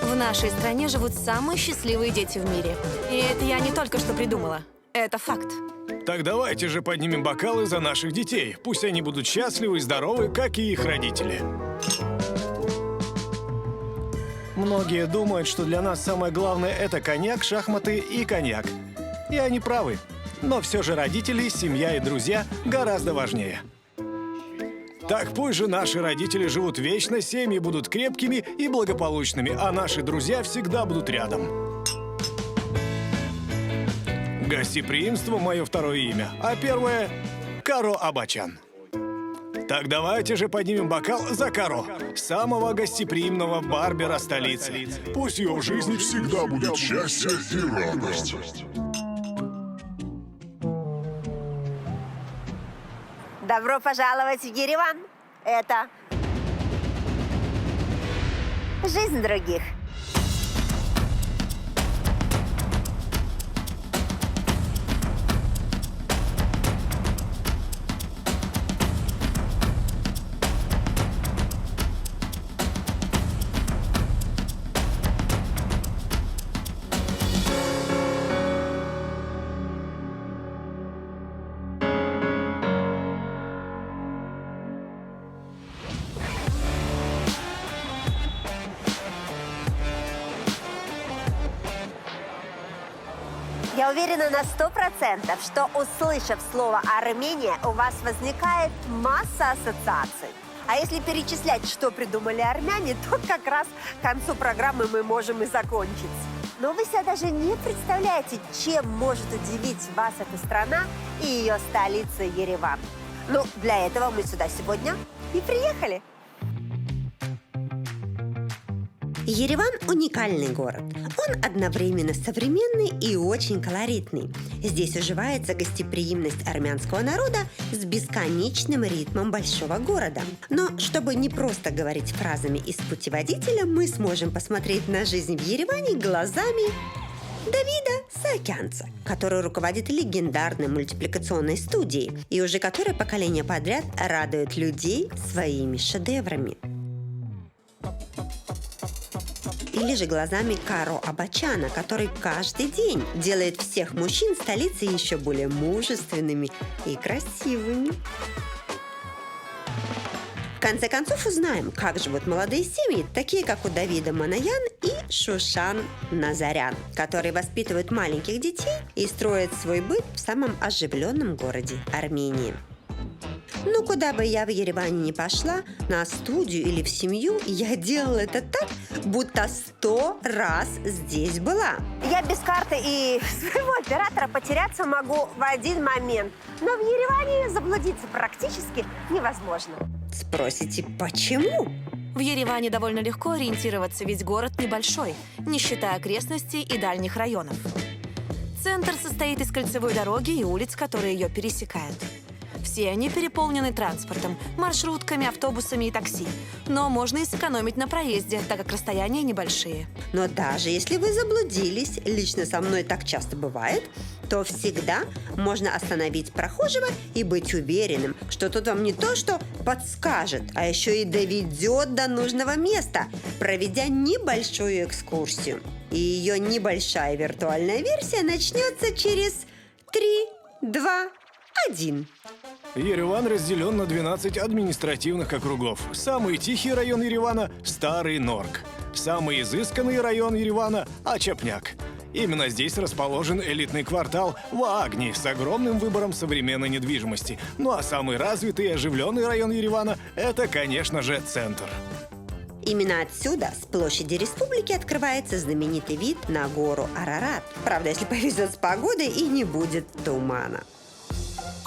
В нашей стране живут самые счастливые дети в мире. И это я не только что придумала. Это факт. Так давайте же поднимем бокалы за наших детей. Пусть они будут счастливы и здоровы, как и их родители. Многие думают, что для нас самое главное — это коньяк, шахматы и коньяк. И они правы. Но все же родители, семья и друзья гораздо важнее. Так пусть же наши родители живут вечно, семьи будут крепкими и благополучными, а наши друзья всегда будут рядом. Гостеприимство — мое второе имя, а первое — Каро Абачан. Так давайте же поднимем бокал за Каро, самого гостеприимного барбера столицы. Пусть ее в жизни всегда будет счастье и радость. Добро пожаловать в Ереван. Это жизнь других. Я уверена на 100%, что, услышав слово «Армения», у вас возникает масса ассоциаций. А если перечислять, что придумали армяне, то как раз к концу программы мы можем и закончить. Но вы себе даже не представляете, чем может удивить вас эта страна и ее столица Ереван. Ну, для этого мы сюда сегодня и приехали. Ереван – уникальный город. Он одновременно современный и очень колоритный. Здесь уживается гостеприимность армянского народа с бесконечным ритмом большого города. Но чтобы не просто говорить фразами из путеводителя, мы сможем посмотреть на жизнь в Ереване глазами Давида Саакянца, который руководит легендарной мультипликационной студией и уже которое поколение подряд радует людей своими шедеврами. Или же глазами Каро Абачана, который каждый день делает всех мужчин столицы еще более мужественными и красивыми. В конце концов узнаем, как живут молодые семьи, такие как у Давида Манаян и Шушан Назарян, которые воспитывают маленьких детей и строят свой быт в самом оживленном городе Армении. Ну, куда бы я в Ереване не пошла, на студию или в семью, я делала это так, будто 100 раз здесь была. Я без карты и своего оператора потеряться могу в один момент. Но в Ереване заблудиться практически невозможно. Спросите, почему? В Ереване довольно легко ориентироваться, ведь город небольшой, не считая окрестностей и дальних районов. Центр состоит из кольцевой дороги и улиц, которые ее пересекают. Все они переполнены транспортом, маршрутками, автобусами и такси. Но можно и сэкономить на проезде, так как расстояния небольшие. Но даже если вы заблудились, лично со мной так часто бывает, то всегда можно остановить прохожего и быть уверенным, что тот вам не то что подскажет, а еще и доведет до нужного места, проведя небольшую экскурсию. И ее небольшая виртуальная версия начнется через 3, 2, 1. Ереван разделен на 12 административных округов. Самый тихий район Еревана – Старый Норк. Самый изысканный район Еревана – Ачапняк. Именно здесь расположен элитный квартал Ваагни с огромным выбором современной недвижимости. Ну а самый развитый и оживленный район Еревана – это, конечно же, центр. Именно отсюда, с площади республики, открывается знаменитый вид на гору Арарат. Правда, если повезет с погодой и не будет тумана.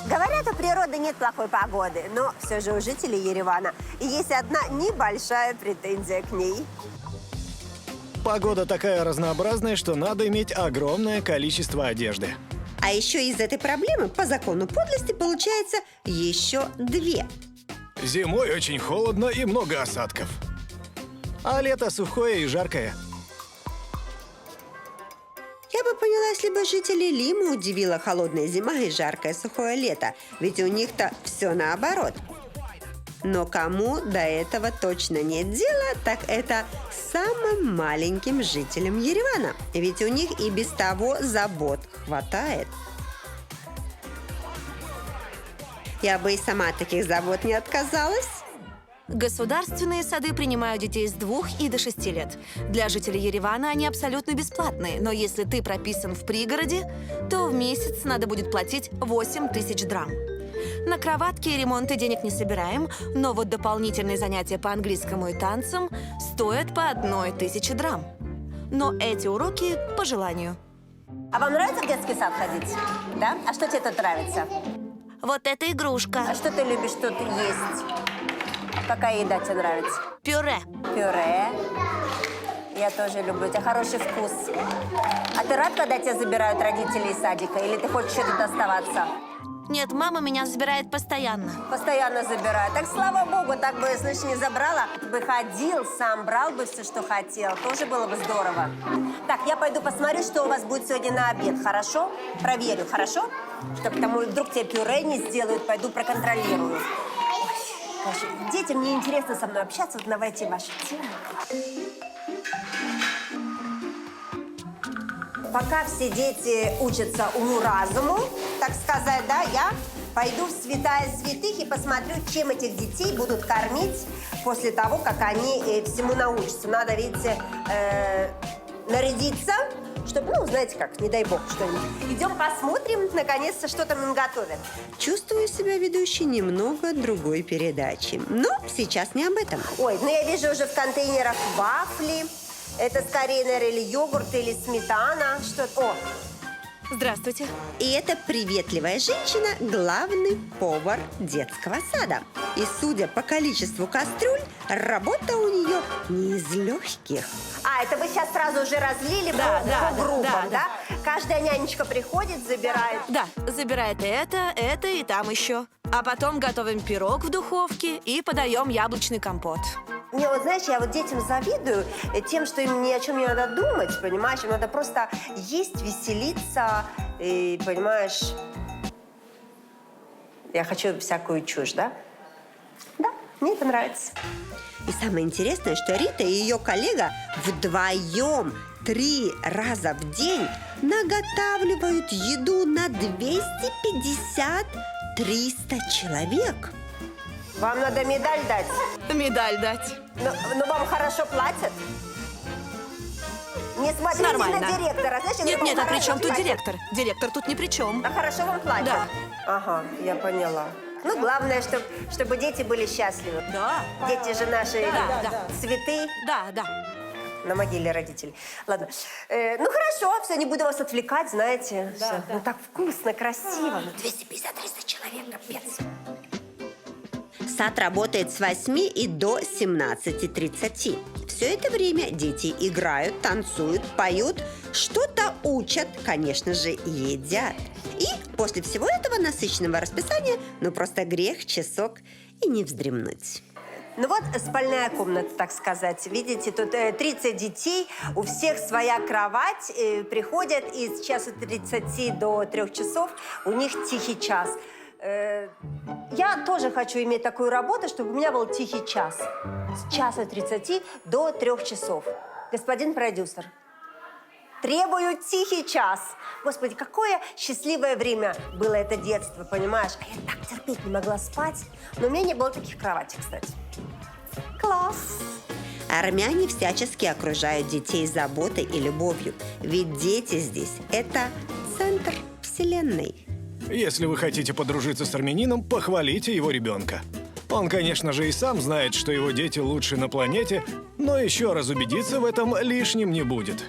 Говорят, у природы нет плохой погоды, но все же у жителей Еревана есть одна небольшая претензия к ней. Погода такая разнообразная, что надо иметь огромное количество одежды. А еще из этой проблемы по закону подлости получается еще 2. Зимой очень холодно и много осадков. А лето сухое и жаркое. Я Я бы поняла, если бы жителей Лимы удивила холодная зима и жаркое сухое лето, ведь у них-то все наоборот. Но кому до этого точно нет дела, так это самым маленьким жителям Еревана. Ведь у них и без того забот хватает. Я бы и сама от таких забот не отказалась. Государственные сады принимают детей с 2 и до 6 лет. Для жителей Еревана они абсолютно бесплатные, но если ты прописан в пригороде, то в месяц надо будет платить 8000 драм. На кроватки и ремонты денег не собираем, но вот дополнительные занятия по английскому и танцам стоят по 1000 драм. Но эти уроки по желанию. А вам нравится в детский сад ходить? Да? А что тебе тут нравится? Вот эта игрушка. А что ты любишь тут есть? Какая еда тебе нравится? Пюре. Пюре. Я тоже люблю. У тебя хороший вкус. А ты рад, когда тебя забирают родители из садика? Или ты хочешь еще тут оставаться? Нет, мама меня забирает постоянно. Постоянно забирают. Так, слава богу, так бы, значит, не забрала. Бы ходил, сам брал бы все, что хотел. Тоже было бы здорово. Так, я пойду посмотрю, что у вас будет сегодня на обед, хорошо? Проверю, хорошо? Чтобы тому вдруг тебе пюре не сделают, пойду проконтролирую. Ой, детям не интересно со мной общаться, вот давайте ваши темы. Пока все дети учатся уму-разуму, так сказать, да, я пойду в святая святых и посмотрю, чем этих детей будут кормить после того, как они всему научатся. Надо, видите, нарядиться, чтобы, ну, знаете как, не дай бог что-нибудь. Идем посмотрим, наконец-то, что там им готовят. Чувствую себя ведущей немного другой передачи. Но сейчас не об этом. Ой, ну я вижу уже в контейнерах вафли. Это скорее, наверное, или йогурт, или сметана. Что-то. О! Здравствуйте. И эта приветливая женщина – главный повар детского сада. И судя по количеству кастрюль, работа у нее не из легких. А, это вы сейчас сразу уже разлили по группам, да? Каждая нянечка приходит, забирает. Да, забирает это и там еще. А потом готовим пирог в духовке и подаем яблочный компот. Не, вот знаешь, я вот детям завидую тем, что им ни о чем не надо думать, понимаешь? Им надо просто есть, веселиться, и, понимаешь, я хочу всякую чушь, да? Да, мне это нравится. И самое интересное, что Рита и ее коллега вдвоем 3 раза в день наготавливают еду на 250-300 человек. Вам надо медаль дать. Медаль дать. Но вам хорошо платят? Не смотрите Нормально. на директора. Значит, Нет, а при чем тут платят. директор? Директор тут ни при чем. А хорошо вам платят? Да. Ага, я поняла. Ну, главное, чтобы дети были счастливы. Да. Дети же наши Да. цветы Да. на могиле родителей. Ладно. Ну, хорошо, все, не буду вас отвлекать, знаете. Всё. Ну, так вкусно, красиво. Ну, 250-300 человек, капец. Сад работает с 8 и до 17:30. Все это время дети играют, танцуют, поют, что-то учат, конечно же, едят. И после всего этого насыщенного расписания, ну просто грех часок и не вздремнуть. Ну вот спальная комната, так сказать. Видите, тут 30 детей, у всех своя кровать. Приходят и с часу 30 до 3 часов у них тихий час. Я тоже хочу иметь такую работу, чтобы у меня был тихий час. С часа 30 до 3 часов. Господин продюсер, требую тихий час. Господи, какое счастливое время было это детство, понимаешь? А я так терпеть не могла спать. Но у меня не было таких кроватей, кстати. Класс! Армяне всячески окружают детей заботой и любовью. Ведь дети здесь – это центр вселенной. Если вы хотите подружиться с армянином, похвалите его ребенка. Он, конечно же, и сам знает, что его дети лучшие на планете, но еще раз убедиться в этом лишним не будет.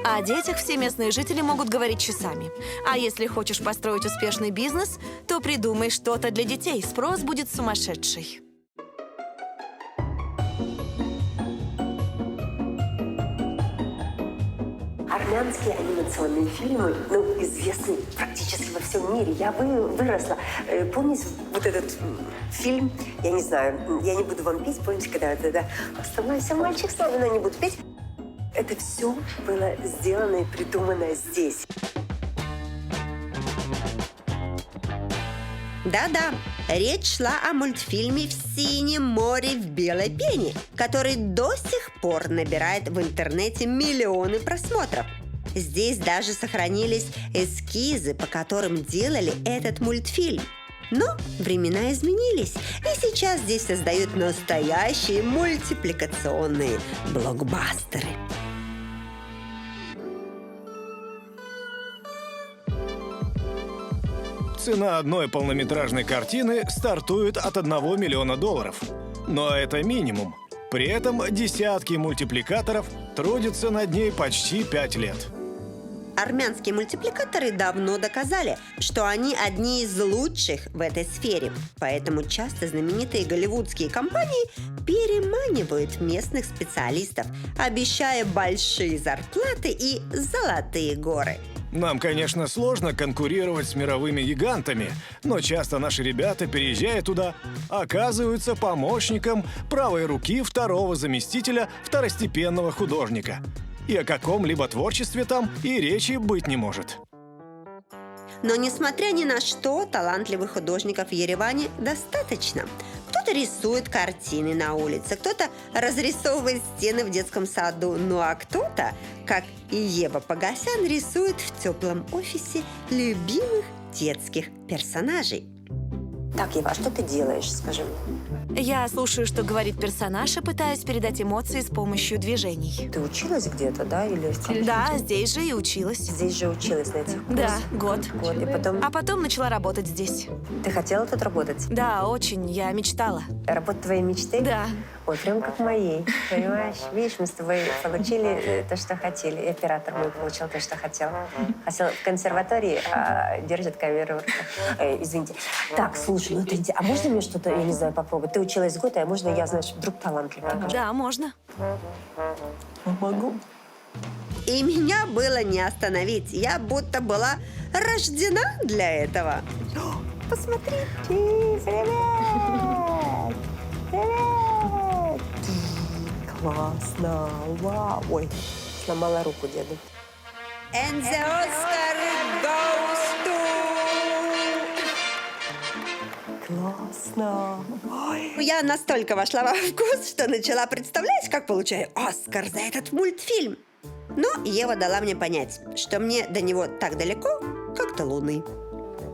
О детях все местные жители могут говорить часами. А если хочешь построить успешный бизнес, то придумай что-то для детей. Спрос будет сумасшедший. Армянские анимационные фильмы, ну, известны практически во всем мире. Я выросла. Помните вот этот фильм? Я не знаю, я не буду вам петь. Помните, когда оставайся, мальчик, славно, не буду петь. это все было сделано и придумано здесь. Да-да, речь шла о мультфильме «В синем море в белой пене», который до сих пор набирает в интернете миллионы просмотров. Здесь даже сохранились эскизы, по которым делали этот мультфильм. Но времена изменились, и сейчас здесь создают настоящие мультипликационные блокбастеры. Цена одной полнометражной картины стартует от $1 миллиона. Но это минимум. При этом десятки мультипликаторов трудятся над ней почти 5 лет. Армянские мультипликаторы давно доказали, что они одни из лучших в этой сфере. Поэтому часто знаменитые голливудские компании переманивают местных специалистов, обещая большие зарплаты и золотые горы. Нам, конечно, сложно конкурировать с мировыми гигантами, но часто наши ребята, переезжая туда, оказываются помощником правой руки второго заместителя второстепенного художника. И о каком-либо творчестве там и речи быть не может. Но, несмотря ни на что, талантливых художников в Ереване достаточно. Кто-то рисует картины на улице, кто-то разрисовывает стены в детском саду, ну а кто-то, как и Ева Погосян, рисует в теплом офисе любимых детских персонажей. Так, Ева, а что ты делаешь, скажи мне? Я слушаю, что говорит персонаж, и пытаюсь передать эмоции с помощью движений. Ты училась где-то, да? Или как? Да, здесь же и училась. Здесь же училась на этих Да, курсах? год. Вот, и потом... А потом начала работать здесь. Ты хотела тут работать? Да, очень. Я мечтала. Работа твоей мечты? Да. Ой, прям как моей, понимаешь? Видишь, мы с тобой получили то, что хотели. И оператор мой получил то, что хотел. Хотел в консерватории, держит камеру в руках. Извините. Так, слушай, ну это... А можно мне что-то, я не знаю, попробовать? Ты училась год, а можно я, знаешь, вдруг талантливая окажусь? Да, можно. Могу. И меня было не остановить. Я будто была рождена для этого. Посмотрите, привет! Привет! Классно! Вау! Ой, сломала руку деду. And the Oscar goes to... Классно! Ой. Я настолько вошла во вкус, что начала представлять, как получаю Оскар за этот мультфильм. Но Ева дала мне понять, что мне до него так далеко, как до Луны.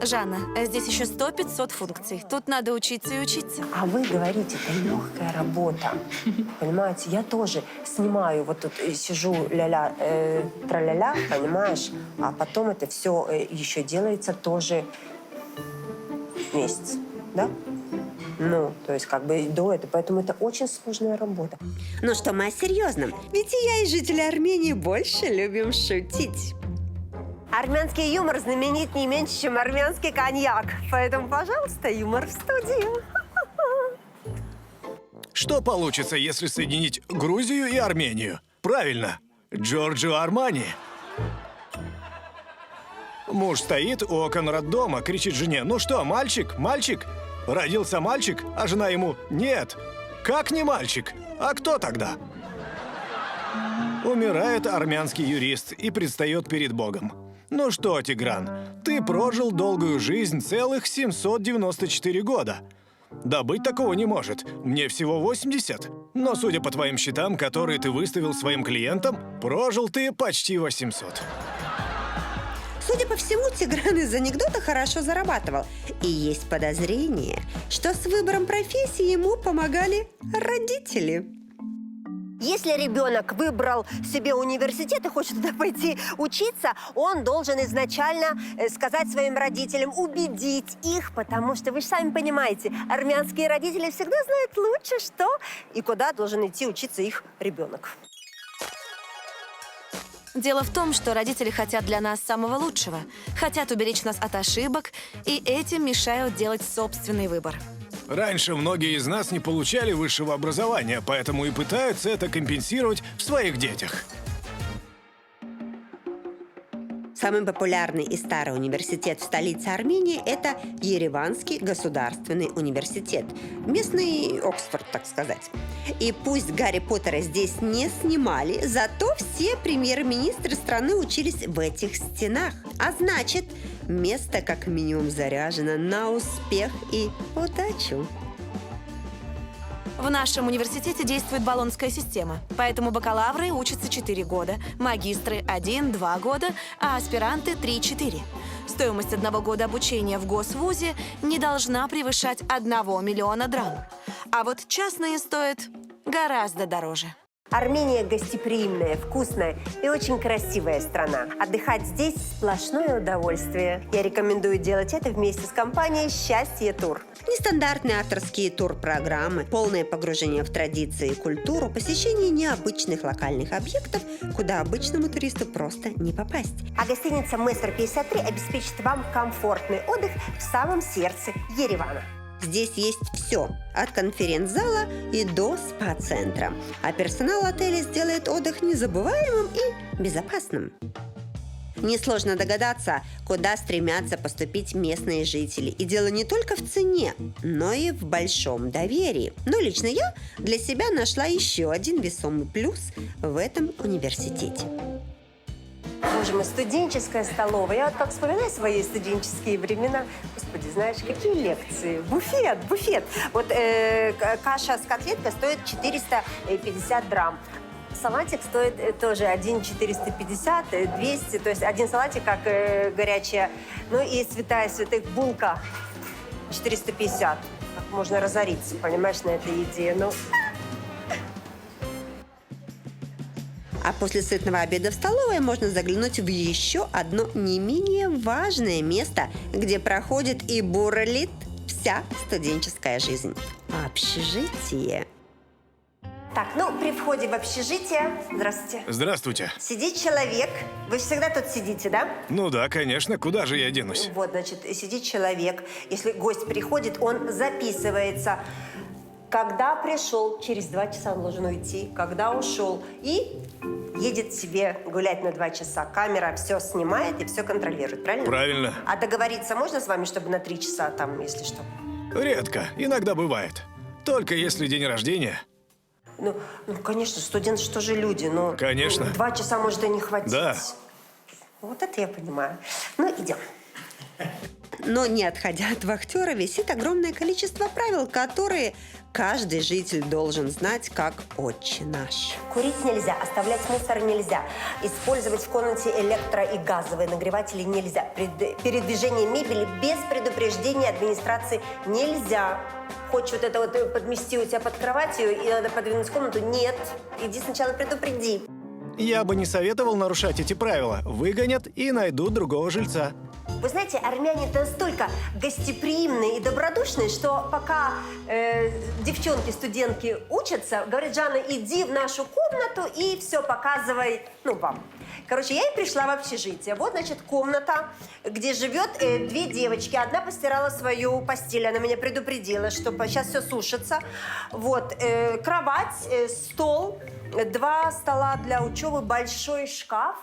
Жанна, здесь еще 100-500 функций. Тут надо учиться и учиться. А вы говорите, это легкая работа. Понимаете, я тоже снимаю, вот тут сижу ля-ля, тра-ля-ля, понимаешь? А потом это все еще делается тоже месяц, да? Ну, то есть как бы до этого. Поэтому это очень сложная работа. Ну что мы о серьезном? Ведь и я, и жители Армении больше любим шутить. Армянский юмор знаменит не меньше, чем армянский коньяк. Поэтому, пожалуйста, юмор в студию. Что получится, если соединить Грузию и Армению? Правильно, Джорджио Армани. Муж стоит у окон роддома, кричит жене: «Ну что, мальчик, мальчик? Родился мальчик?» А жена ему: «Нет». «Как не мальчик? А кто тогда?» Умирает армянский юрист и предстает перед Богом. «Ну что, Тигран, ты прожил долгую жизнь целых 794 года. Да быть такого не может. Мне всего 80. Но, судя по твоим счетам, которые ты выставил своим клиентам, прожил ты почти 800. Судя по всему, Тигран из анекдота хорошо зарабатывал. И есть подозрение, что с выбором профессии ему помогали родители. Если ребенок выбрал себе университет и хочет туда пойти учиться, он должен изначально сказать своим родителям, убедить их, потому что, вы же сами понимаете, армянские родители всегда знают лучше, что и куда должен идти учиться их ребенок. Дело в том, что родители хотят для нас самого лучшего, хотят уберечь нас от ошибок, и этим мешают делать собственный выбор. Раньше многие из нас не получали высшего образования, поэтому и пытаются это компенсировать в своих детях. Самый популярный и старый университет в столице Армении – это Ереванский государственный университет. Местный Оксфорд, так сказать. И пусть Гарри Поттера здесь не снимали, зато все премьер-министры страны учились в этих стенах. А значит, место как минимум заряжено на успех и удачу. В нашем университете действует болонская система, поэтому бакалавры учатся 4 года, магистры 1-2 года, а аспиранты 3-4. Стоимость 1 года обучения в госвузе не должна превышать 1 миллиона драм. А вот частные стоят гораздо дороже. Армения гостеприимная, вкусная и очень красивая страна. Отдыхать здесь – сплошное удовольствие. Я рекомендую делать это вместе с компанией «Счастье Тур». Нестандартные авторские тур-программы, полное погружение в традиции и культуру, посещение необычных локальных объектов, куда обычному туристу просто не попасть. А гостиница «Мессер 53» обеспечит вам комфортный отдых в самом сердце Еревана. Здесь есть все, от конференц-зала и до спа-центра. А персонал отеля сделает отдых незабываемым и безопасным. Несложно догадаться, куда стремятся поступить местные жители. И дело не только в цене, но и в большом доверии. Но лично я для себя нашла еще один весомый плюс в этом университете. Боже мой, студенческая столовая. Я вот как вспоминаю свои студенческие времена. Господи, знаешь, какие лекции? Буфет. Вот каша с котлеткой стоит 450 драм. Салатик стоит тоже 1,450, 200. То есть один салатик как горячая. Ну и святая святых булка 450. Как можно разориться, понимаешь, на этой еде. Ну... А после сытного обеда в столовой можно заглянуть в еще одно не менее важное место, где проходит и бурлит вся студенческая жизнь – общежитие. Так, ну, при входе в общежитие... Здравствуйте. Здравствуйте. Сидит человек. Вы всегда тут сидите, да? Ну да, конечно, куда же я денусь? Вот, значит, сидит человек. Если гость приходит, он записывается. Когда пришел, через 2 часа он должен уйти. Когда ушел. И едет себе гулять на 2 часа. Камера все снимает и все контролирует, правильно? Правильно. А договориться можно с вами, чтобы на 3 часа там, если что? Редко, иногда бывает. Только если день рождения. Ну, конечно, студенты что же люди, но... Конечно. 2 часа может и не хватить. Да. Вот это я понимаю. Ну, идем. Но не отходя от вахтера, висит огромное количество правил, которые каждый житель должен знать как «Отче наш». Курить нельзя, оставлять мусор нельзя, использовать в комнате электро- и газовые нагреватели нельзя, передвижение мебели без предупреждения администрации нельзя. Хочешь вот это вот подмести у тебя под кроватью и надо подвинуть комнату? Нет. Иди сначала предупреди. Я бы не советовал нарушать эти правила. Выгонят и найдут другого жильца. Вы знаете, армяне настолько гостеприимные и добродушные, что пока девчонки, студентки учатся, говорят: Жанна, иди в нашу комнату и все показывай, вам. Короче, я и пришла в общежитие. Вот, значит, комната, где живет 2 девочки. Одна постирала свою постель, она меня предупредила, что сейчас все сушится. Вот, кровать, стол, 2 стола для учебы, большой шкаф.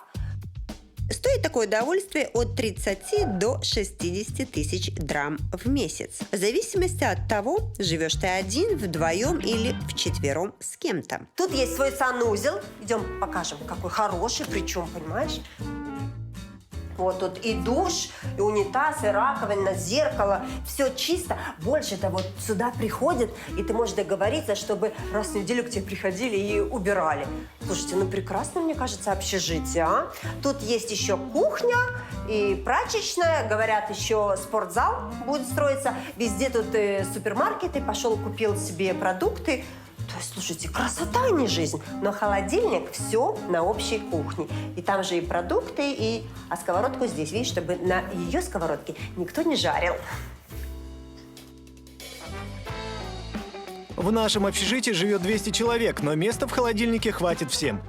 Стоит такое удовольствие от 30 до 60 тысяч драм в месяц. В зависимости от того, живешь ты один, вдвоем или вчетвером с кем-то. Тут есть свой санузел. Идем покажем, какой хороший, причем, понимаешь? Вот тут и душ, и унитаз, и раковина, зеркало. Все чисто. Больше того, сюда приходят, и ты можешь договориться, чтобы раз в неделю к тебе приходили и убирали. Слушайте, прекрасно, мне кажется, общежитие, а? Тут есть еще кухня и прачечная. Говорят, еще спортзал будет строиться. Везде тут супермаркеты. Пошел, купил себе продукты. То есть, слушайте, красота, а не жизнь. Но холодильник – все на общей кухне. И там же и продукты, а сковородку здесь, видишь, чтобы на ее сковородке никто не жарил. В нашем общежитии живет 200 человек, но места в холодильнике хватит всем.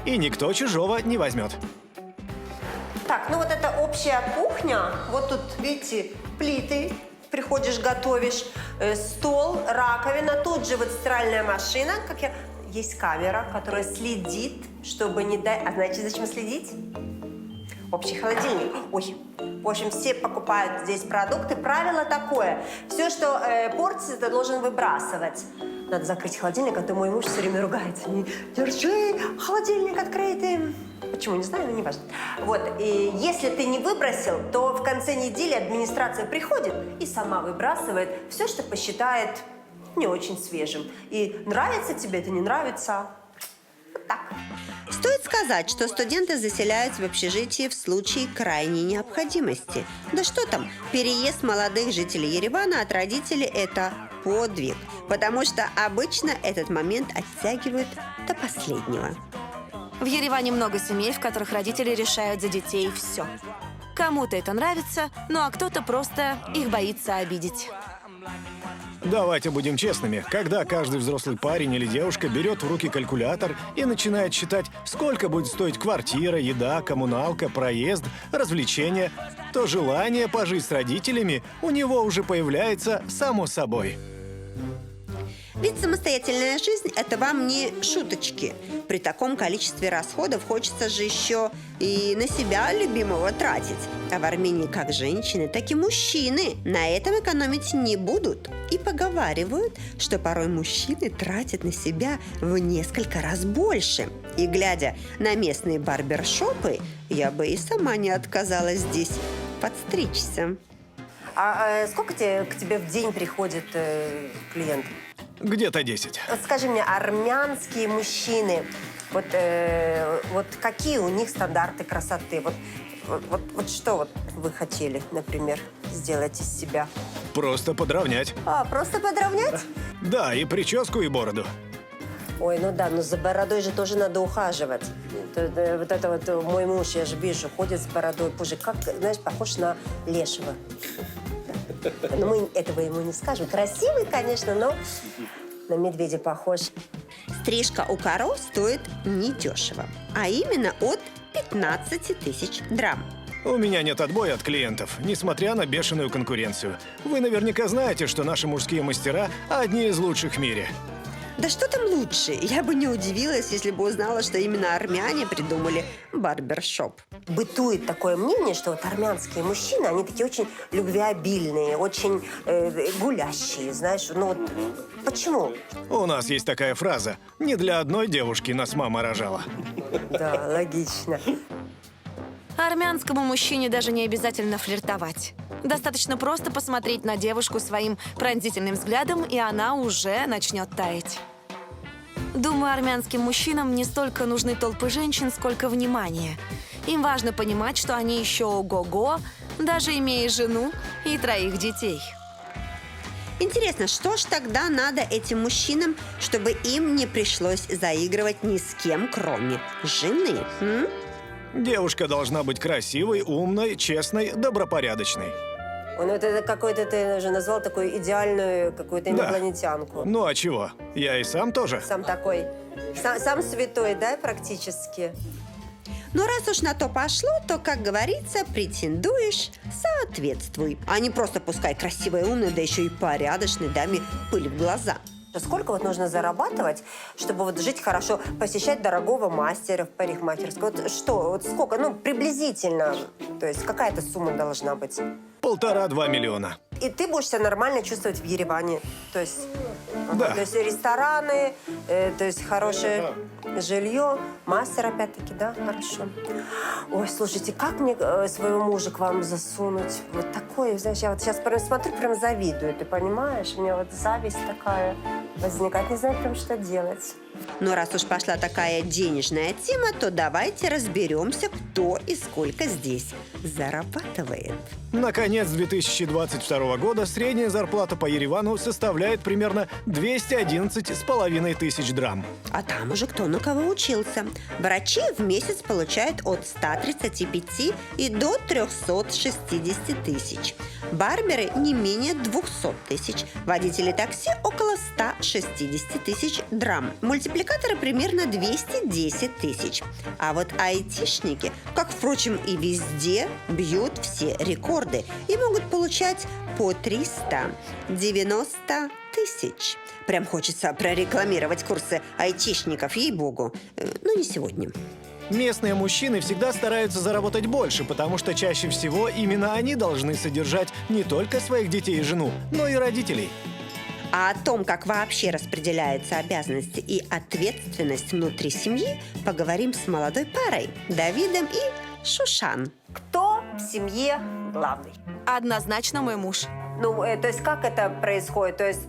И никто чужого не возьмет. Так, вот это общая кухня. Вот тут, видите, плиты. Приходишь, готовишь, стол, раковина, тут же вот стиральная машина, есть камера, которая следит, чтобы не дать... А знаете, зачем следить? общий холодильник. Ой, в общем, все покупают здесь продукты. Правило такое: все, что портится, ты должен выбрасывать. Надо закрыть холодильник, а то мой муж все время ругается. Держи, холодильник открытый. Почему, не знаю, но не важно. Вот, и если ты не выбросил, то в конце недели администрация приходит и сама выбрасывает все, что посчитает не очень свежим. И нравится тебе это, не нравится. Вот так. Стоит сказать, что студенты заселяются в общежитии в случае крайней необходимости. Да что там, переезд молодых жителей Еревана от родителей – это подвиг, потому что обычно этот момент оттягивают до последнего. В Ереване много семей, в которых родители решают за детей все. Кому-то это нравится, ну а кто-то просто их боится обидеть. Давайте будем честными. Когда каждый взрослый парень или девушка берет в руки калькулятор и начинает считать, сколько будет стоить квартира, еда, коммуналка, проезд, развлечения, то желание пожить с родителями у него уже появляется само собой. Ведь самостоятельная жизнь – это вам не шуточки. При таком количестве расходов хочется же еще и на себя любимого тратить. А в Армении как женщины, так и мужчины на этом экономить не будут. И поговаривают, что порой мужчины тратят на себя в несколько раз больше. И глядя на местные барбершопы, я бы и сама не отказалась здесь подстричься. А сколько к тебе в день приходит клиент? Где-то 10. Вот скажи мне, армянские мужчины, вот какие у них стандарты красоты? Вот что вот вы хотели, например, сделать из себя? Просто подровнять. Просто подровнять? Да, и прическу, и бороду. Ой, ну да, но за бородой же тоже надо ухаживать. Вот это вот мой муж, я же вижу, ходит с бородой. Боже, как, знаешь, похож на лешего. Но мы этого ему не скажем. Красивый, конечно, но на медведя похож. Стрижка у коров стоит недешево, а именно от 15 тысяч драм. У меня нет отбоя от клиентов, несмотря на бешеную конкуренцию. Вы наверняка знаете, что наши мужские мастера одни из лучших в мире. Да что там лучше? Я бы не удивилась, если бы узнала, что именно армяне придумали барбершоп. Бытует такое мнение, что вот армянские мужчины, они такие очень любвеобильные, очень гулящие, знаешь. Ну вот почему? У нас есть такая фраза: «Не для одной девушки нас мама рожала». Да, логично. Армянскому мужчине даже не обязательно флиртовать. Достаточно просто посмотреть на девушку своим пронзительным взглядом, и она уже начнет таять. Думаю, армянским мужчинам не столько нужны толпы женщин, сколько внимание. Им важно понимать, что они еще ого-го, даже имея жену и 3 детей. Интересно, что ж тогда надо этим мужчинам, чтобы им не пришлось заигрывать ни с кем, кроме жены? Девушка должна быть красивой, умной, честной, добропорядочной. Ну это какой-то, ты уже назвал такую идеальную какую-то Да. инопланетянку. Ну а чего? Я и сам тоже. Сам такой, сам святой, да, практически? Но раз уж на то пошло, то, как говорится, претендуешь – соответствуй. А не просто пускай красивой, умной, да еще и порядочной даме пыль в глаза. Сколько вот нужно зарабатывать, чтобы вот жить хорошо, посещать дорогого мастера в парикмахерской? Вот что, вот сколько, ну, приблизительно, то есть какая-то сумма должна быть? 1,5–2 миллиона. И ты будешь себя нормально чувствовать в Ереване, то есть, Да. то есть рестораны, то есть хорошее жилье, мастер опять-таки, да, хорошо. Ой, слушайте, как мне своего мужа к вам засунуть? Вот такое, знаешь, я вот сейчас прям смотрю, прям завидую, ты понимаешь? У меня вот зависть такая возникает, не знаю прям, что делать. Но раз уж пошла такая денежная тема, то давайте разберемся, кто и сколько здесь зарабатывает. На конец 2022 года средняя зарплата по Еревану составляет примерно 211,5 тысяч драм. А там уже кто на кого учился. Врачи в месяц получают от 135 и до 360 тысяч. Барберы не менее 200 тысяч. Водители такси около 160 тысяч драм. Мультипликаторы примерно 210 тысяч. А вот айтишники, как, впрочем, и везде, бьют все рекорды и могут получать по 390 тысяч. Прям хочется прорекламировать курсы айтишников, ей-богу. Но не сегодня. Местные мужчины всегда стараются заработать больше, потому что чаще всего именно они должны содержать не только своих детей и жену, но и родителей. А о том, как вообще распределяются обязанности и ответственность внутри семьи, поговорим с молодой парой Давидом и Шушан. Кто в семье главный? Однозначно мой муж. Ну, то есть как это происходит? То есть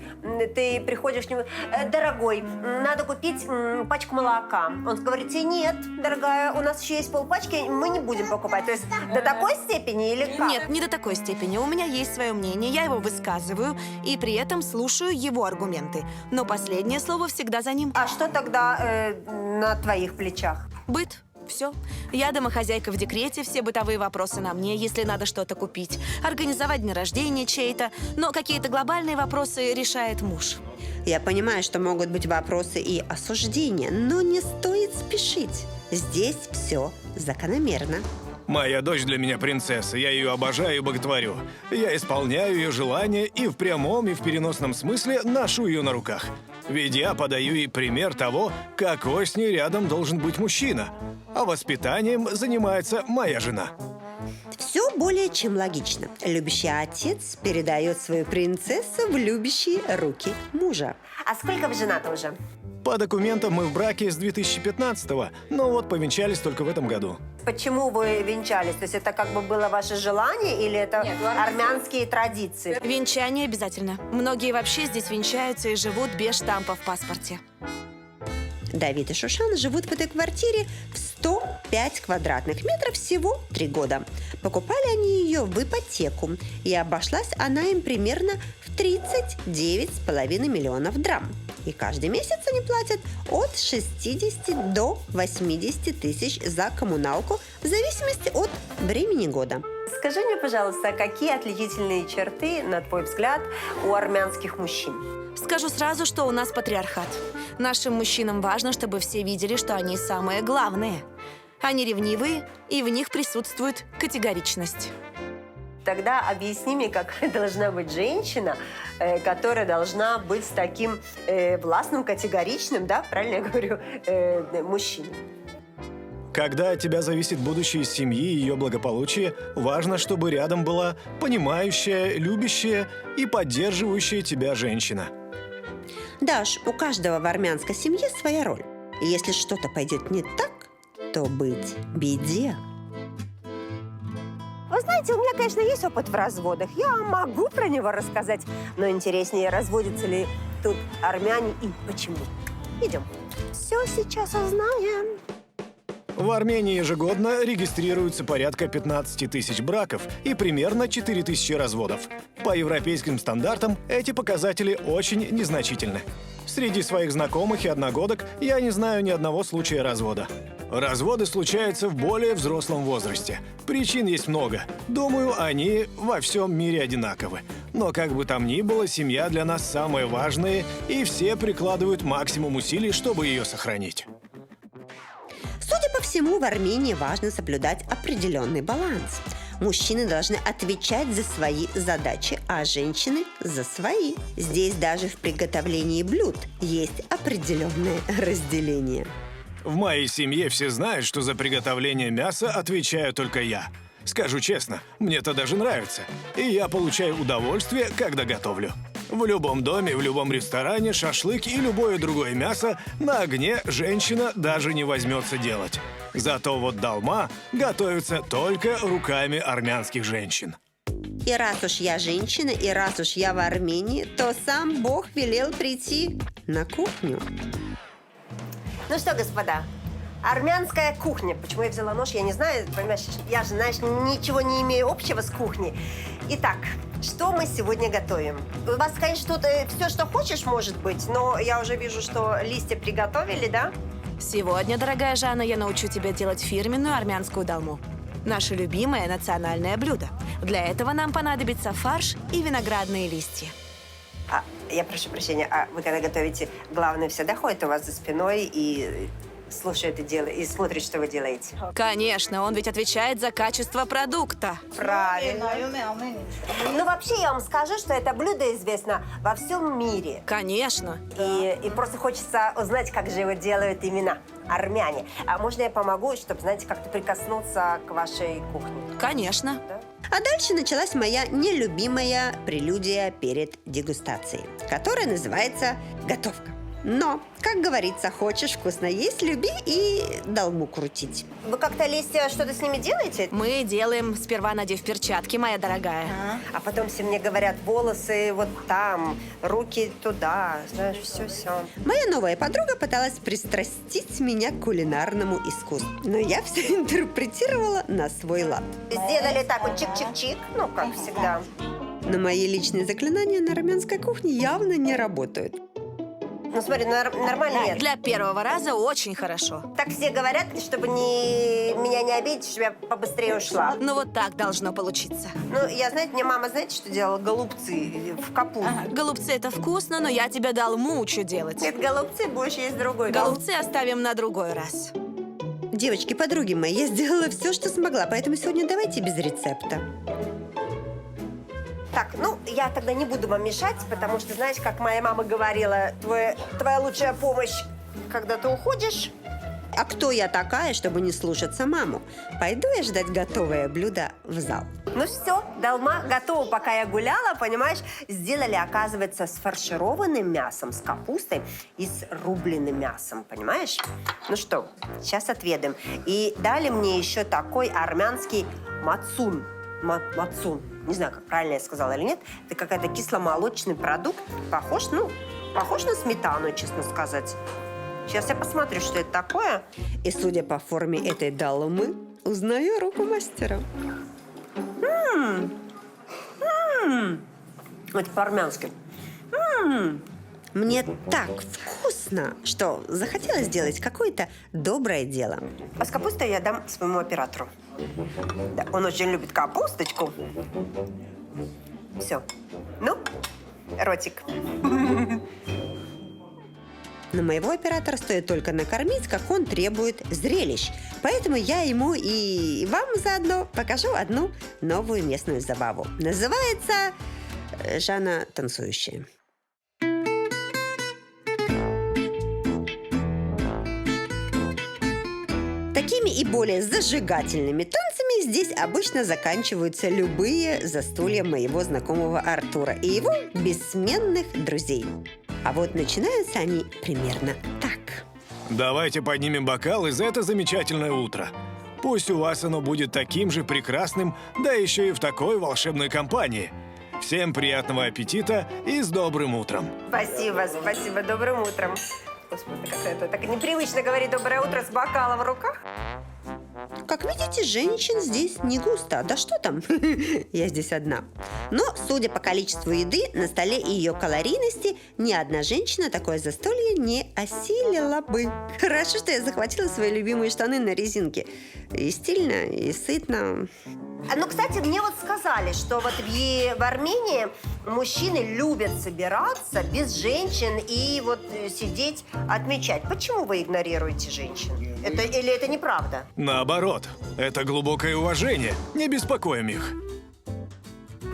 ты приходишь к нему: дорогой, надо купить пачку молока. Он говорит тебе: нет, дорогая, у нас еще есть полпачки, мы не будем покупать. То есть до такой степени или как? Нет, не до такой степени. У меня есть свое мнение, я его высказываю и при этом слушаю его аргументы. Но последнее слово всегда за ним. А что тогда на твоих плечах? Быт. Все. Я домохозяйка в декрете, все бытовые вопросы на мне, если надо что-то купить. Организовать день рождения чей-то. Но какие-то глобальные вопросы решает муж. Я понимаю, что могут быть вопросы и осуждения, но не стоит спешить. Здесь все закономерно. Моя дочь для меня принцесса, я ее обожаю и боготворю. Я исполняю ее желания и в прямом, и в переносном смысле ношу ее на руках. Ведь я подаю ей пример того, какой с ней рядом должен быть мужчина. А воспитанием занимается моя жена. Все более чем логично. Любящий отец передает свою принцессу в любящие руки мужа. А сколько вы женаты уже? По документам мы в браке с 2015-го, но вот повенчались только в этом году. Почему вы венчались? То есть это как бы было ваше желание или это армянские традиции? Венчание обязательно. Многие вообще здесь венчаются и живут без штампа в паспорте. Давид и Шушан живут в этой квартире в 105 квадратных метров всего 3 года. Покупали они ее в ипотеку, и обошлась она им примерно в 39,5 миллионов драм. И каждый месяц они платят от 60 до 80 тысяч за коммуналку в зависимости от времени года. Скажи мне, пожалуйста, какие отличительные черты, на твой взгляд, у армянских мужчин? Скажу сразу, что у нас патриархат. Нашим мужчинам важно, чтобы все видели, что они самые главные. Они ревнивые, и в них присутствует категоричность. Тогда объясни мне, какая должна быть женщина, которая должна быть с таким властным, категоричным, да, правильно я говорю, мужчиной. Когда от тебя зависит будущее семьи и ее благополучие, важно, чтобы рядом была понимающая, любящая и поддерживающая тебя женщина. Даш, у каждого в армянской семье своя роль. И если что-то пойдет не так, то быть беде. Вы знаете, у меня, конечно, есть опыт в разводах. Я могу про него рассказать. Но интереснее, разводятся ли тут армяне и почему. Идем. Все сейчас узнаем. В Армении ежегодно регистрируется порядка 15 тысяч браков и примерно 4 тысячи разводов. По европейским стандартам эти показатели очень незначительны. Среди своих знакомых и одногодок я не знаю ни одного случая развода. Разводы случаются в более взрослом возрасте. Причин есть много. Думаю, они во всем мире одинаковы. Но как бы там ни было, семья для нас самое важное, и все прикладывают максимум усилий, чтобы ее сохранить. Судя по всему, в Армении важно соблюдать определенный баланс. Мужчины должны отвечать за свои задачи, а женщины – за свои. Здесь даже в приготовлении блюд есть определенное разделение. В моей семье все знают, что за приготовление мяса отвечаю только я. Скажу честно, мне это даже нравится. И я получаю удовольствие, когда готовлю. В любом доме, в любом ресторане, шашлык и любое другое мясо на огне женщина даже не возьмется делать. Зато вот долма готовится только руками армянских женщин. И раз уж я женщина, и раз уж я в Армении, то сам Бог велел прийти на кухню. Ну что, господа, армянская кухня. Почему я взяла нож, я не знаю. Понимаешь, я же, знаешь, ничего не имею общего с кухней. Итак, что мы сегодня готовим? У вас, конечно, тут все, что хочешь, может быть, но я уже вижу, что листья приготовили, да? Сегодня, дорогая Жанна, я научу тебя делать фирменную армянскую долму. Наше любимое национальное блюдо. Для этого нам понадобится фарш и виноградные листья. Я прошу прощения, а вы когда готовите, главное всегда ходит у вас за спиной и слушает и смотрит, что вы делаете. Конечно, он ведь отвечает за качество продукта. Правильно. Ну, вообще, я вам скажу, что это блюдо известно во всем мире. Конечно. И просто хочется узнать, как же его делают именно армяне. А можно я помогу, чтобы, знаете, как-то прикоснуться к вашей кухне? Конечно. А дальше началась моя нелюбимая прелюдия перед дегустацией, которая называется готовка. Но, как говорится, хочешь вкусно есть, люби и долму крутить. Вы как-то, Леся, что-то с ними делаете? Мы делаем, сперва надев перчатки, моя дорогая. А потом все мне говорят, волосы вот там, руки туда, знаешь, все-все. Моя новая подруга пыталась пристрастить меня к кулинарному искусству, но я все интерпретировала на свой лад. Сделали так вот чик-чик-чик, ну, как всегда. Но мои личные заклинания на армянской кухне явно не работают. Ну, смотри, нормально нет. Для первого раза очень хорошо. Так все говорят, чтобы меня не обидеть, чтобы я побыстрее ушла. Ну вот так должно получиться. Ну, я, знаете, мне мама, знаете, что делала? Голубцы в капусту. Голубцы это вкусно, но я тебе дал мучу делать. Нет, голубцы будешь есть другой. Голубцы оставим на другой раз. Девочки, подруги мои, я сделала все, что смогла, поэтому сегодня давайте без рецепта. Так, ну, я тогда не буду вам мешать, потому что, знаешь, как моя мама говорила, твоя лучшая помощь, когда ты уходишь. А кто я такая, чтобы не слушаться маму? Пойду я ждать готовое блюдо в зал. Ну все, долма готова, пока я гуляла, понимаешь? Сделали, оказывается, с фаршированным мясом, с капустой и с рубленым мясом, понимаешь? Ну что, сейчас отведаем. И дали мне еще такой армянский мацун. Мацун. Не знаю, как правильно я сказала или нет. Это какой-то кисломолочный продукт. Похож на сметану, честно сказать. Сейчас я посмотрю, что это такое. И судя по форме этой долмы, узнаю руку мастера. Это по-армянски. Мне так вкусно, что захотелось сделать какое-то доброе дело. А с капустой я дам своему оператору. Да, он очень любит капусточку. Все. Ну, ротик. Но моего оператора стоит только накормить, как он требует зрелищ. Поэтому я ему и вам заодно покажу одну новую местную забаву. Называется «Жанна танцующая». Такими и более зажигательными танцами здесь обычно заканчиваются любые застолья моего знакомого Артура и его бессменных друзей. А вот начинаются они примерно так. Давайте поднимем бокалы за это замечательное утро. Пусть у вас оно будет таким же прекрасным, да еще и в такой волшебной компании. Всем приятного аппетита и с добрым утром. Спасибо, спасибо. Добрым утром. Господи, как это так непривычно говорить «доброе утро» с бокалом в руках. Как видите, женщин здесь не густо. Да что там? Я здесь одна. Но, судя по количеству еды на столе и ее калорийности, ни одна женщина такое застолье не осилила бы. Хорошо, что я захватила свои любимые штаны на резинке. И стильно, и сытно. Ну, кстати, мне вот сказали, что вот в Армении мужчины любят собираться без женщин и вот сидеть, отмечать. Почему вы игнорируете женщин? Или это неправда? Наоборот, это глубокое уважение. Не беспокоим их.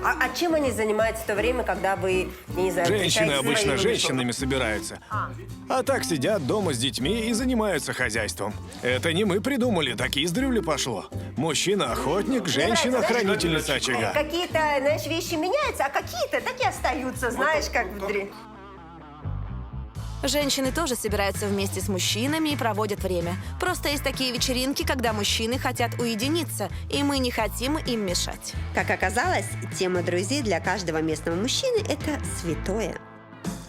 А чем они занимаются в то время, когда вы, я не знаю, Женщины встречаетесь со обычно своими женщинами собираются. А так сидят дома с детьми и занимаются хозяйством. Это не мы придумали, так издревле пошло. Мужчина охотник, женщина хранительница очага. Какие-то, знаешь, вещи меняются, а какие-то так и остаются, знаешь, как в Женщины тоже собираются вместе с мужчинами и проводят время. Просто есть такие вечеринки, когда мужчины хотят уединиться, и мы не хотим им мешать. Как оказалось, тема друзей для каждого местного мужчины – это святое.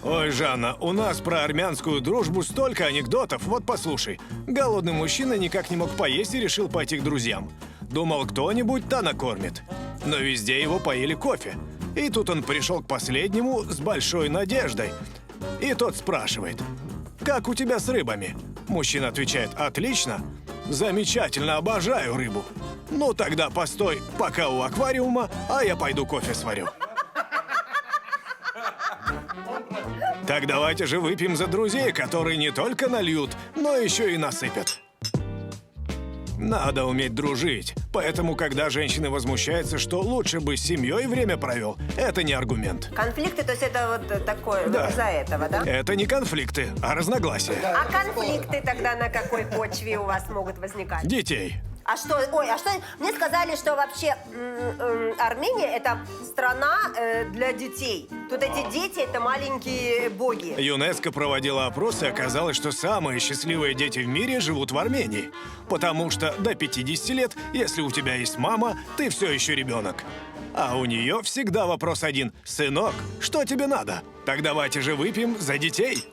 Ой, Жанна, у нас про армянскую дружбу столько анекдотов. Вот послушай. Голодный мужчина никак не мог поесть и решил пойти к друзьям. Думал, кто-нибудь та накормит. Но везде его поили кофе. И тут он пришел к последнему с большой надеждой. И тот спрашивает: «Как у тебя с рыбами?» Мужчина отвечает: «Отлично, замечательно, обожаю рыбу». «Ну тогда постой пока у аквариума, а я пойду кофе сварю». Так давайте же выпьем за друзей, которые не только нальют, но еще и насыпят. Надо уметь дружить. Поэтому, когда женщины возмущаются, что лучше бы с семьей время провел, это не аргумент. Конфликты, то есть это вот такое, Да. из-за этого, да? Это не конфликты, а разногласия. А конфликты тогда на какой почве у вас могут возникать? Детей. А что, мне сказали, что вообще Армения это страна для детей. Тут эти дети это маленькие боги. ЮНЕСКО проводила опрос, и оказалось, что самые счастливые дети в мире живут в Армении. Потому что до 50 лет, если у тебя есть мама, ты все еще ребенок. А у нее всегда вопрос один. «Сынок, что тебе надо?» Так давайте же выпьем за детей.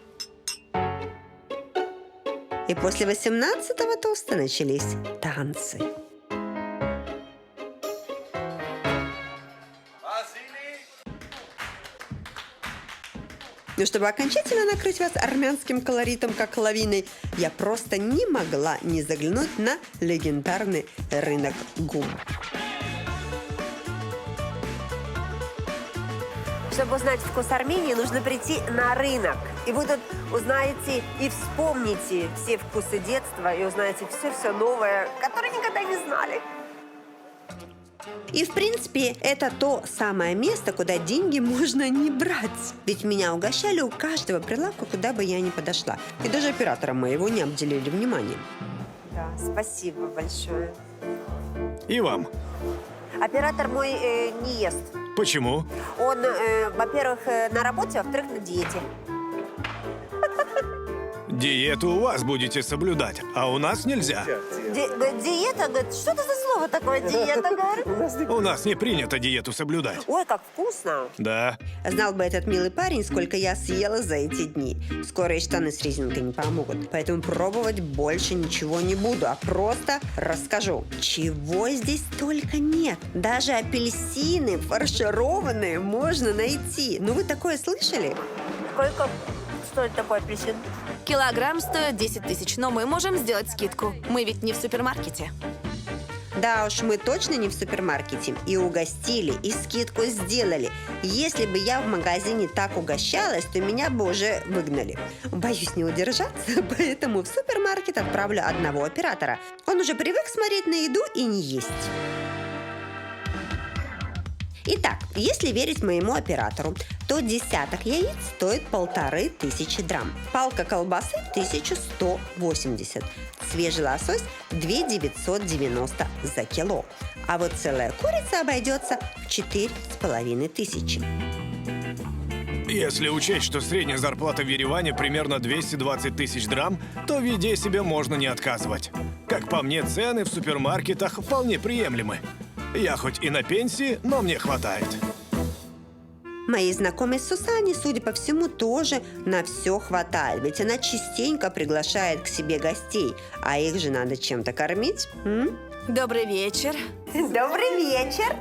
И после 18-го тоста начались танцы. Но чтобы окончательно накрыть вас армянским колоритом, как лавиной, я просто не могла не заглянуть на легендарный рынок ГУМ. Чтобы узнать вкус Армении, нужно прийти на рынок. И вы тут узнаете и вспомните все вкусы детства, и узнаете все новое, которое никогда не знали. И, в принципе, это то самое место, куда деньги можно не брать. Ведь меня угощали у каждого прилавка, куда бы я ни подошла. И даже оператора моего не обделили вниманием. Да, спасибо большое. И вам. Оператор мой не ест. Почему? Он, во-первых, на работе, во-вторых, на диете. Диету у вас будете соблюдать, а у нас нельзя. Диета? Говорит, что это за слово такое, диета, говорит? У нас не принято диету соблюдать. Ой, как вкусно. Да. Знал бы этот милый парень, сколько я съела за эти дни. Скоро и штаны с резинкой не помогут. Поэтому пробовать больше ничего не буду, а просто расскажу. Чего здесь только нет. Даже апельсины фаршированные можно найти. Ну вы такое слышали? Сколько стоит такой апельсин? Килограмм стоит 10 тысяч, но мы можем сделать скидку. Мы ведь не в супермаркете. Да уж, мы точно не в супермаркете. И угостили, и скидку сделали. Если бы я в магазине так угощалась, то меня бы уже выгнали. Боюсь не удержаться, поэтому в супермаркет отправлю одного оператора. Он уже привык смотреть на еду и не есть. Итак, если верить моему оператору, то десяток яиц стоит 1500 драм. Палка колбасы 1180. Свежий лосось 2990 за кило. А вот целая курица обойдется в 4500. Если учесть, что средняя зарплата в Ереване примерно 220 тысяч драм, то в еде себе можно не отказывать. Как по мне, цены в супермаркетах вполне приемлемы. Я хоть и на пенсии, но мне хватает. Моей знакомой Сусане, судя по всему, тоже на все хватает. Ведь она частенько приглашает к себе гостей, а их же надо чем-то кормить. Добрый вечер. Добрый вечер.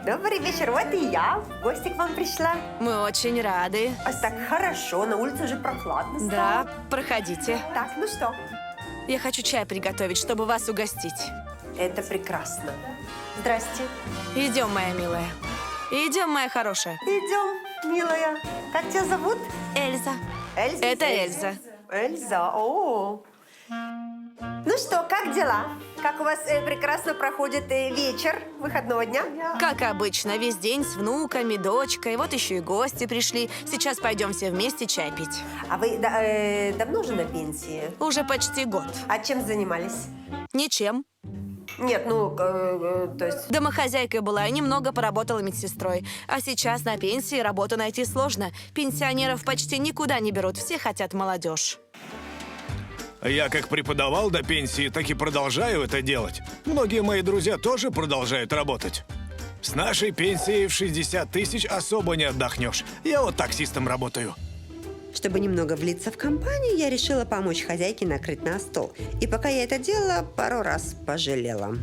Добрый вечер. Вот и я в гости к вам пришла. Мы очень рады. А так хорошо, на улице уже прохладно стало. Да, проходите. Так, ну что? Я хочу чай приготовить, чтобы вас угостить. Это прекрасно. Здрасте. Идем, моя милая. Идем, моя хорошая. Идем, милая. Как тебя зовут? Эльза. Эльза? Это Эльза. Эльза, о. Ну что, как дела? Как у вас прекрасно проходит вечер выходного дня? Как обычно, весь день с внуками, дочкой. Вот еще и гости пришли. Сейчас пойдем все вместе чай пить. А вы давно уже на пенсии? Уже почти год. А чем занимались? Ничем. Нет, ну, то есть... Домохозяйкой была и немного поработала медсестрой. А сейчас на пенсии работу найти сложно. Пенсионеров почти никуда не берут, все хотят молодежь. Я как преподавал до пенсии, так и продолжаю это делать. Многие мои друзья тоже продолжают работать. С нашей пенсией в 60 тысяч особо не отдохнешь. Я вот таксистом работаю. Чтобы немного влиться в компанию, я решила помочь хозяйке накрыть на стол. И пока я это делала, пару раз пожалела.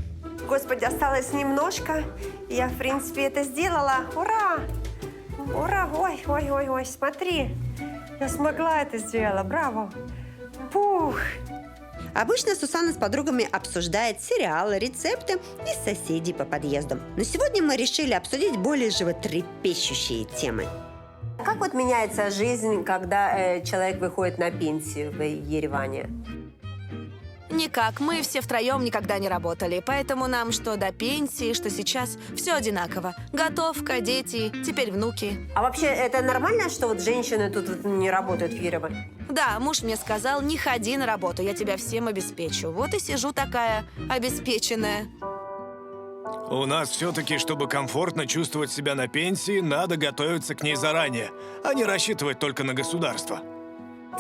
Господи, осталось немножко. Я, в принципе, это сделала. Ура! Ура! Ой, смотри. Я смогла это сделать. Браво! Пух! Обычно Сусанна с подругами обсуждает сериалы, рецепты и соседей по подъездам. Но сегодня мы решили обсудить более животрепещущие темы. как вот меняется жизнь, когда человек выходит на пенсию в Ереване? Никак, мы все втроем никогда не работали, поэтому нам что до пенсии, что сейчас, все одинаково. Готовка, дети, теперь внуки. А вообще, это нормально, что вот женщины тут вот не работают в Ереване? Да, муж мне сказал, не ходи на работу, я тебя всем обеспечу. Вот и сижу такая обеспеченная. У нас все-таки, чтобы комфортно чувствовать себя на пенсии, надо готовиться к ней заранее, а не рассчитывать только на государство.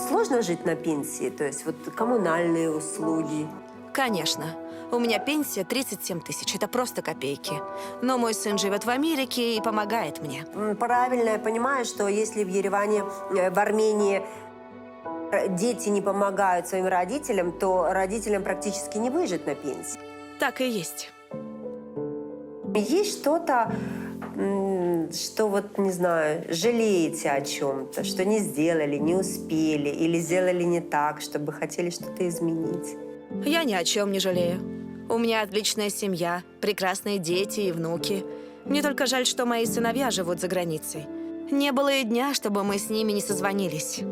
Сложно жить на пенсии? То есть вот коммунальные услуги? Конечно. У меня пенсия 37 тысяч, это просто копейки. Но мой сын живет в Америке и помогает мне. Правильно, я понимаю, что если в Ереване, в Армении дети не помогают своим родителям, то родителям практически не выжить на пенсии. Так и есть. Есть что-то, что вот, не знаю, жалеете о чем-то, что не сделали, не успели или сделали не так, чтобы хотели что-то изменить? Я ни о чем не жалею. У меня отличная семья, прекрасные дети и внуки. Мне только жаль, что мои сыновья живут за границей. Не было и дня, чтобы мы с ними не созвонились.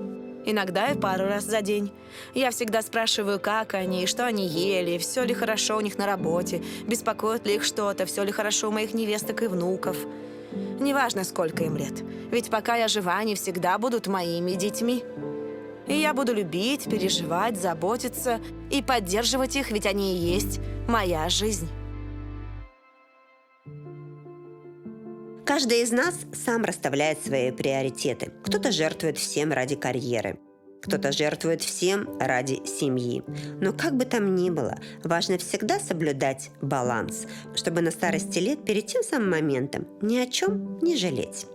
Иногда и пару раз за день. Я всегда спрашиваю, как они, что они ели, все ли хорошо у них на работе, беспокоит ли их что-то, все ли хорошо у моих невесток и внуков. Неважно, сколько им лет. Ведь пока я жива, они всегда будут моими детьми. И я буду любить, переживать, заботиться и поддерживать их, ведь они и есть моя жизнь. Каждый из нас сам расставляет свои приоритеты. Кто-то жертвует всем ради карьеры, кто-то жертвует всем ради семьи. Но как бы там ни было, важно всегда соблюдать баланс, чтобы на старости лет перед тем самым моментом ни о чем не жалеть.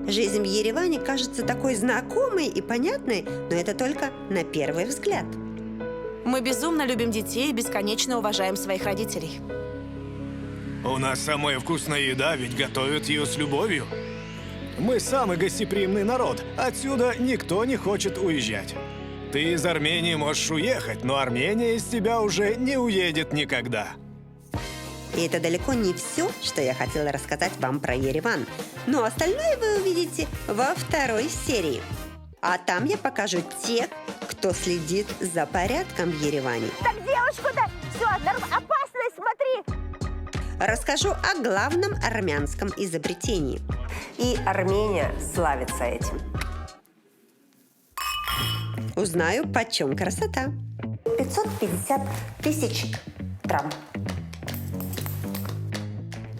Жизнь в Ереване кажется такой знакомой и понятной, но это только на первый взгляд. Мы безумно любим детей и бесконечно уважаем своих родителей. У нас самая вкусная еда, ведь готовят ее с любовью. Мы самый гостеприимный народ, отсюда никто не хочет уезжать. Ты из Армении можешь уехать, но Армения из тебя уже не уедет никогда. И это далеко не все, что я хотела рассказать вам про Ереван. Но остальное вы увидите во второй серии. А там я покажу тех, кто следит за порядком в Ереване. Так девушку-то, все, опасность, смотри! Расскажу о главном армянском изобретении. И Армения славится этим. Узнаю, почем красота. 550 тысяч грамм.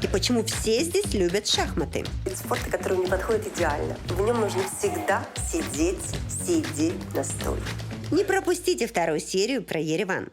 И почему все здесь любят шахматы. Вид спорта, который мне подходит идеально. В нем нужно всегда сидеть на стуле. Не пропустите вторую серию про Ереван.